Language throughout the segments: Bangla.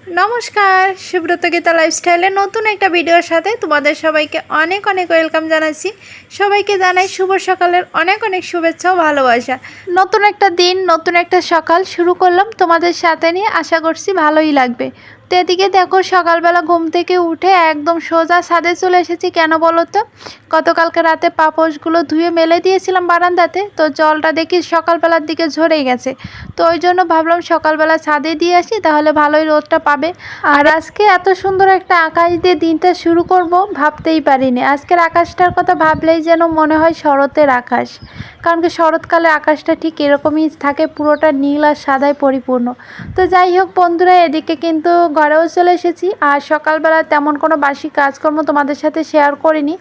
নমস্কার, সুব্রত গীতা লাইফস্টাইলের নতুন একটা ভিডিওর সাথে তোমাদের সবাইকে অনেক অনেক ওয়েলকাম জানাচ্ছি। সবাইকে জানাই শুভ সকালের অনেক অনেক শুভেচ্ছা ও ভালোবাসা। নতুন একটা দিন, নতুন একটা সকাল শুরু করলাম তোমাদের সাথে নিয়ে, আশা করছি ভালোই লাগবে। তো এদিকে দেখো, সকালবেলা ঘুম থেকে উঠে একদম সোজা ছাদে চলে এসেছি। কেন বলো তো, গতকালকে রাতে পাপোশগুলো ধুয়ে মেলে দিয়েছিলাম বারান্দাতে, তো জলটা দেখি সকালবেলার দিকে ঝরে গেছে। তো ওই জন্য ভাবলাম সকালবেলা ছাদে দিয়ে আসি, তাহলে ভালোই রোদটা পাবে। আর আজকে এত সুন্দর একটা আকাশ দিয়ে দিনটা শুরু করব ভাবতেই পারিনি। আজকের আকাশটার কথা ভাবলেই যেন মনে হয় শরতের আকাশ, কারণ কি শরৎকালে আকাশটা ঠিক এরকমই থাকে, পুরোটা নীল আর সাদায় পরিপূর্ণ। তো যাই হোক বন্ধুরা, এদিকে কিন্তু ঘরেও চলে এসেছি। আর সকালবেলা তেমন কোনো বাসি কাজকর্ম তোমাদের সাথে শেয়ার করিনি,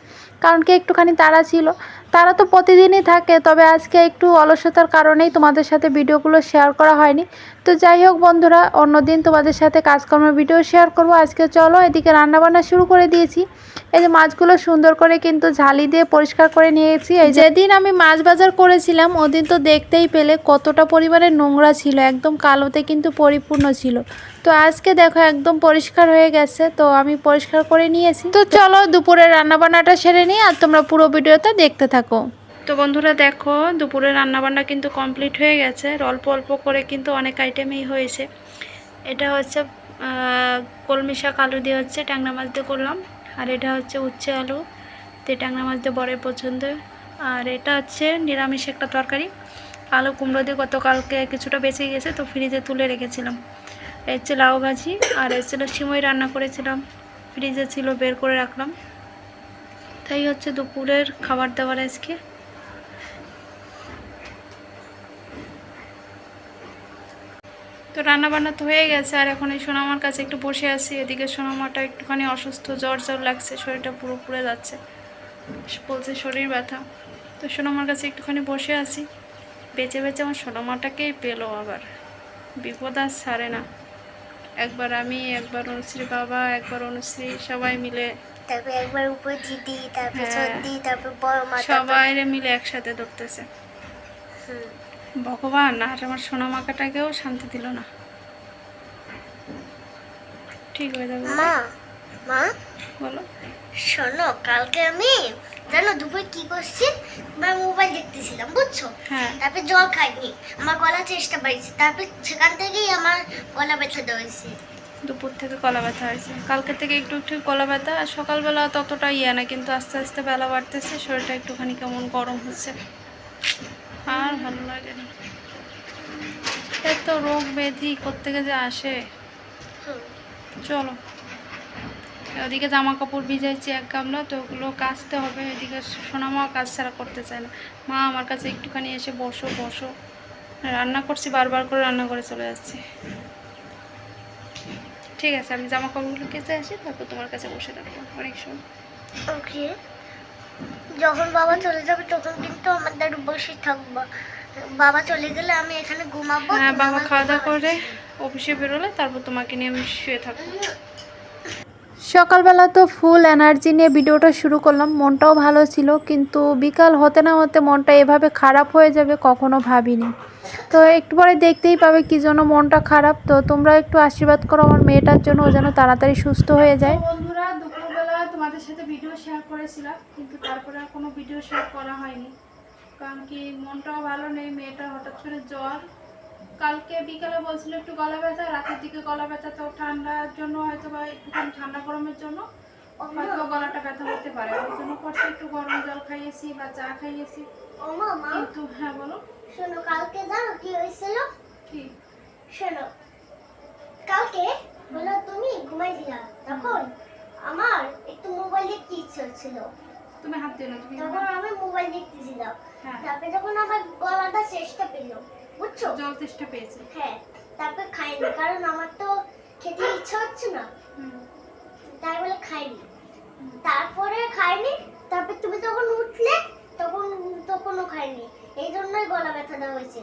কারণ কি একটুখানি তাড়া ছিল। তারা তো প্রতিদিনই থাকে, তবে আজকে একটু অলসতার কারণেই তোমাদের সাথে ভিডিওগুলো শেয়ার করা হয়নি। তো যাই হোক বন্ধুরা, অন্যদিন তোমাদের সাথে কাজকর্মের ভিডিও শেয়ার করব। আজকে চলো, এদিকে রান্নাবান্না শুরু করে দিয়েছি। এই যে মাছগুলো সুন্দর করে কিন্তু ঝালি দিয়ে পরিষ্কার করে নিয়েছি। এই যেদিন আমি মাছ বাজার করেছিলাম ওদিন তো দেখতেই পেলে কতটা পরিমাণে নোংরা ছিল, একদম কালোতে কিন্তু পরিপূর্ণ ছিল। তো আজকে দেখো একদম পরিষ্কার হয়ে গেছে, তো আমি পরিষ্কার করে নিয়েছি। তো চলো দুপুরের রান্নাবান্নাটা সেরে নিই, আর তোমরা পুরো ভিডিওটা দেখতে থাকো। তো বন্ধুরা দেখো, দুপুরের রান্নাবান্না কিন্তু কমপ্লিট হয়ে গেছে। অল্প অল্প করে কিন্তু অনেক আইটেমই হয়েছে। এটা হচ্ছে কলমি শাক আলু দিয়ে হচ্ছে ট্যাংরা মাছ দিয়ে করলাম। আর এটা হচ্ছে উচ্ছে আলু দিয়ে ট্যাংরা মাছ দিয়ে বরের পছন্দ। আর এটা হচ্ছে নিরামিষ একটা তরকারি, আলু কুমড়ো দিয়ে গতকালকে কিছুটা বেঁচে গেছে, তো ফ্রিজে তুলে রেখেছিলাম। এই হচ্ছে লাউ ভাজি, আর ছিল সিমই রান্না করেছিলাম, ফ্রিজে ছিল বের করে রাখলাম। তাই হচ্ছে দুপুরের খাবার দাবার আজকে। তো রান্নাবান্না তো হয়ে গেছে, আর এখন এই সোনামার কাছে একটু বসে আছি। এদিকে সোনামাটা একটুখানি অসুস্থ, জ্বর জ্বর লাগছে, শরীরটা পুরো পুড়ে যাচ্ছে, বলছে শরীর ব্যথা। তো সোনামার কাছে একটুখানি বসে আছি। বেঁচে বেঁচে আমার সোনামাটাকেই পেলো আবার, বিপদ আর ছাড়ে না। একবার আমি, একবার অনুশ্রী বাবা, একবার অনুশ্রী, সবাই মিলে, তারপর একবার উপরে দিদি, তারপর সর্দি, তারপর বড় মা, সবাই মিলে একসাথে ধরতেছে। ভগবান আর আমার সোনামাকাটাকেও শান্তি দিল না। ঠিক হয়ে যাবে। মা মা বলো। শোনো, কালকে আমি জানো দুপুরে কি করছি? আমার মোবাইল দেখতেছিলাম, বুঝছো? হ্যাঁ। তারপর জল খাইনি, আমার গলা চেষ্টা পাইছে, তারপর সেখান থেকেই আমার গলা ব্যথা হয়েছে। দুপুর থেকে গলা ব্যথা হয়েছে, কালকে থেকে একটু একটু গলা ব্যথা। আর সকালবেলা ততটা ইয়ে না, কিন্তু আস্তে আস্তে বেলা বাড়তেছে, শরীরটা একটুখানি কেমন গরম হচ্ছে, আর ভালো লাগে না। এত রোগ ব্যাধি কোত্থেকে যে আসে। চলো, ওদিকে জামা কাপড় ভিজাইছি এক গামলা, তো ওগুলো কাচতে হবে। এদিকে সোনামাও কাজ ছাড়া করতে চায় না। মা আমার কাছে একটুখানি এসে বসো বসো, রান্না করছি, বারবার করে রান্না করে চলে যাচ্ছি। ঠিক আছে, আমি জামা কাপড়গুলো কেচে আসি, তারপর তোমার কাছে বসে থাকবো অনেক সময়। ওকে, যখন বাবা চলে যাবে তখন কিন্তু আমাদের বসে থাকবো। বাবা চলে গেলে আমি এখানে ঘুমাবো। হ্যাঁ, বাবা খাওয়া দাওয়া করে অফিসে বেরোলে তারপর তোমাকে নিয়ে আমি শুয়ে থাকবো। সকালবেলা তো ফুল এনার্জি নিয়ে ভিডিওটা শুরু করলাম, মনটাও ভালো ছিল, কিন্তু বিকাল হতে না হতে মনটা এভাবে খারাপ হয়ে যাবে কখনো ভাবিনি। তো একটু পরে দেখতেই পাবে কি জন্য মনটা খারাপ। তো তোমরা একটু আশীর্বাদ করো আমার মেয়েটার জন্য, ও যেন তাড়াতাড়ি সুস্থ হয়ে যায়। বন্ধুরা, দুপুরবেলা তোমাদের সাথে ভিডিও শেয়ার করেছিলাম, কিন্তু তারপরে আর কোনো ভিডিও শেয়ার করা হয়নি, কারণ কি মনটাও ভালো নেই, মেয়েটা হঠাৎ করে জ্বর। কালকে বিকালে বলছিল একটু গলা ব্যথা, রাতের দিকে গলা ব্যথা, তো ঠান্ডার জন্য হয়তো বা একটুখানি ঠান্ডা গরমের জন্য হয়তো গলাটা ব্যথা হতে পারে, ওই জন্য করছি একটু গরম জল খাইয়েছি বা চা খাইয়েছি। কিন্তু হ্যাঁ বলো। শোনো, কালকে জানো কি হয়েছিল? কি? শোনো, কালকে বলো তুমি ঘুমাইছিলা, তখন আমার একটু মোবাইল দেখতে ইচ্ছে হচ্ছিল। তুমি হাত দিও না, তুমি। তখন আমি মোবাইল দেখতেছিলাম। হ্যাঁ। তারপরে যখন আমার গলাটা চেষ্টা পেল, বুঝছো? জল তেষ্টা পেয়েছে। হ্যাঁ, তারপর খাইনি, কারণ আমার তো খেতে ইচ্ছা হচ্ছে না, তাই বলে খাইনি। তারপরে খাইনি, তারপর তুমি যখন উঠলে তখন তখনও খাইনি, এই জন্যই গলা ব্যথাটা হয়েছে।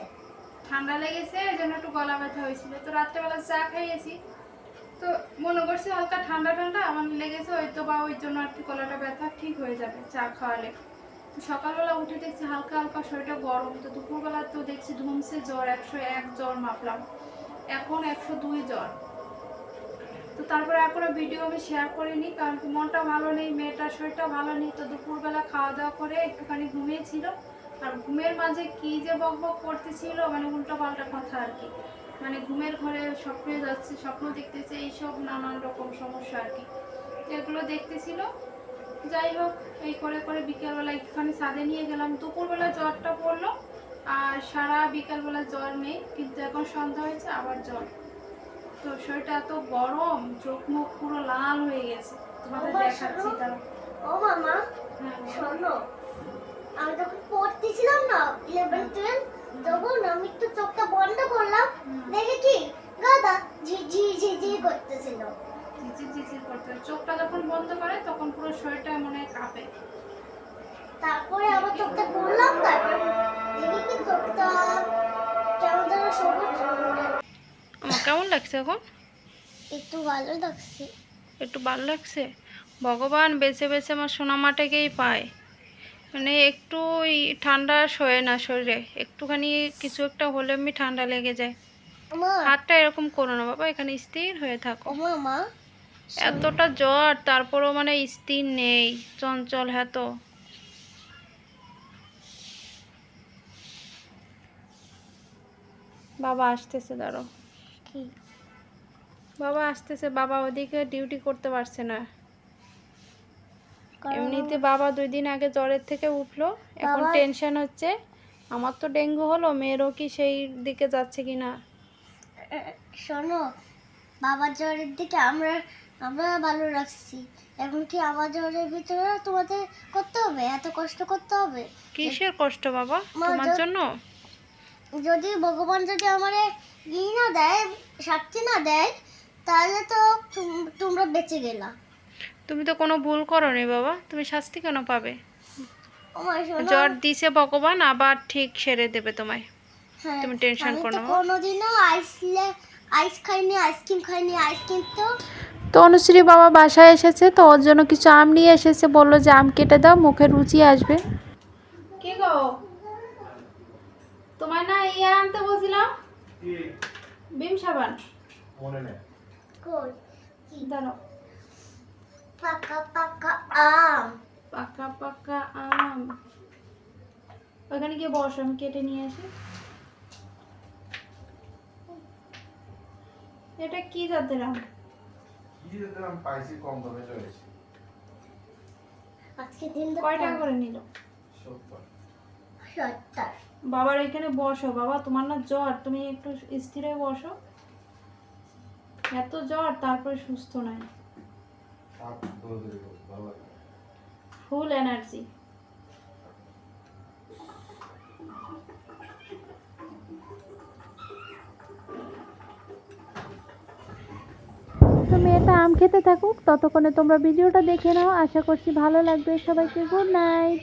ঠান্ডা লেগেছে, এই জন্য একটু গলা ব্যথা হয়েছিল। তো রাত্রেবেলা চা খাইয়েছি, তো মনে করছি হালকা ঠান্ডা ঠান্ডা আমার লেগেছে, হয়তো বা ওই জন্য আর কি গলাটা ব্যথা ঠিক হয়ে যাবে চা খাওয়ালে। তো সকালবেলা উঠে দেখছি হালকা হালকা শরীরটা গরম। তো দুপুরবেলা তো দেখছি ধুমসে জ্বর, 101 জ্বর মাপলাম, এখন 102 জ্বর। তো তারপরে আর কোনো ভিডিও আমি শেয়ার করিনি, কারণ কি মনটা ভালো নেই, মেয়েটার শরীরটা ভালো নেই। তো দুপুরবেলা খাওয়া দাওয়া করে একটুখানি ঘুমিয়েছিল, আর ঘুমের মাঝে কি যে বকবক করতেছিল, মানে উল্টো পাল্টা কথা আর কি। মানে ঘুমের ঘরে স্বপ্নে যাচ্ছে, স্বপ্ন দেখতেছে, এইসব নানান রকম সমস্যা আর কি, এগুলো দেখতেছিল। যাই হোক, এই করে করে বিকেলবেলা একটুখানি ছাদে নিয়ে গেলাম। দুপুরবেলা জ্বরটা পড়লো, আর সারা বিকেলবেলা জ্বর নেই, কিন্তু এখন সন্ধ্যা হয়েছে আবার জ্বর। তো শরীরটা এত গরম, চোখ মুখ পুরো লাল হয়ে গেছে, তোমাদের আমার দেখাচ্ছি শোনো। তারা। ও মামা হ্যাঁ, শোনো, আমি যখন পড়তেছিলাম না 11-12, তখন আমি একটু চোখটা বন্ধ করলাম, দেখে কি গাদা ঝিঝি ঝিঝি করতেছিল। ঝিঝির ঝিঝির করতে হয়। চোখটা যখন বন্ধ করে তখন পুরো শরীরটা মনে হয় কাঁপে। তারপরে আবার চোখটা খুললাম, তারপরে দেখি কি চোখটা কেমন যেন সবুজ, আমার কেমন লাগছে এখন? একটু ভালো লাগছে। একটু ভালো লাগছে। ভগবান বেছে বেছে আমার সোনামাটাকেই পায়। মানে একটু ঠান্ডা সয়ে না শরীরে, একটুখানি কিছু একটা হলে এমনি ঠান্ডা লেগে যায়। মা, হাতটা এরকম করো না বাবা, এখানে স্থির হয়ে থাকো। ও মামা এতটা জ্বর, তারপরও মানে স্থির নেই, চঞ্চল। হ্যাঁ তো বাবা আসতেছে, দাঁড়ো। কি বাবা আসতেছে, বাবা ওদিকে ডিউটি করতে পারছে না। এমনিতে বাবা 2 দিন আগে জ্বরের থেকে উঠলো, এখন বাবা- টেনশন হচ্ছে আমার তো ডেঙ্গু হলো, মেয়েরও কি সেই দিকে যাচ্ছে কিনা। শোনো, বাবার জ্বরের দিকে আমরা আমরা ভালো রাখছি, এখন কি আমার জ্বরের ভিতরে তোমাদের করতে হবে, এত কষ্ট করতে হবে? কিসের কষ্ট বাবা মা, তোমার জন্য? যদি ভগবান যদি আমারে না দেয়, শাস্তি না দেয়, তাহলে তো তোমরা বেঁচে গেলা। তুমি তো কোনো ভুল করোনি বাবা, তুমি শাস্তি কেন পাবে? আমার শোনো, জ্বর দিছে ভগবান, আবার ঠিক সেরে দেবে তোমায়। হ্যাঁ, তুমি টেনশন আমি করো তো না। কোনোদিনও আইস খাইনি, আইসক্রিম খাইনি, আইসক্রিম তো তো অনুশ্রী বাবা বাসায় এসেছে, তো ওর জন্য কিছু আম নিয়ে এসেছে, বললো যে আম কেটে দাও, মুখে রুচি আসবে। কি গো, তোমায় না ইয়ে আনতে বলছিলাম, বিম সাবান। মনে নেই। কই দাঁড়াও। পাকা পাকা আম। পাকা পাকা আম, ওখানে গিয়ে বসো, আমি কেটে নিয়ে আসি। এটা কি জাতের আম? কি যদি আমি পাইছি কম দামে চলেছি। আজকে দিন কয় টাকা করে নিল? 70। বাবার এখানে বসো, বাবা তোমার না জ্বর, তুমি একটু স্থির হয়ে বসো। এত জ্বর, তারপরে সুস্থ নাই, সাপ ধরে ধরে ভালো লাগে। ফুল এনার্জি। তো মেয়েটা আম খেতে থাকুক, ততক্ষণে তোমরা ভিডিওটা দেখে নাও, আশা করছি ভালো লাগবে। সবাইকে গুড নাইট।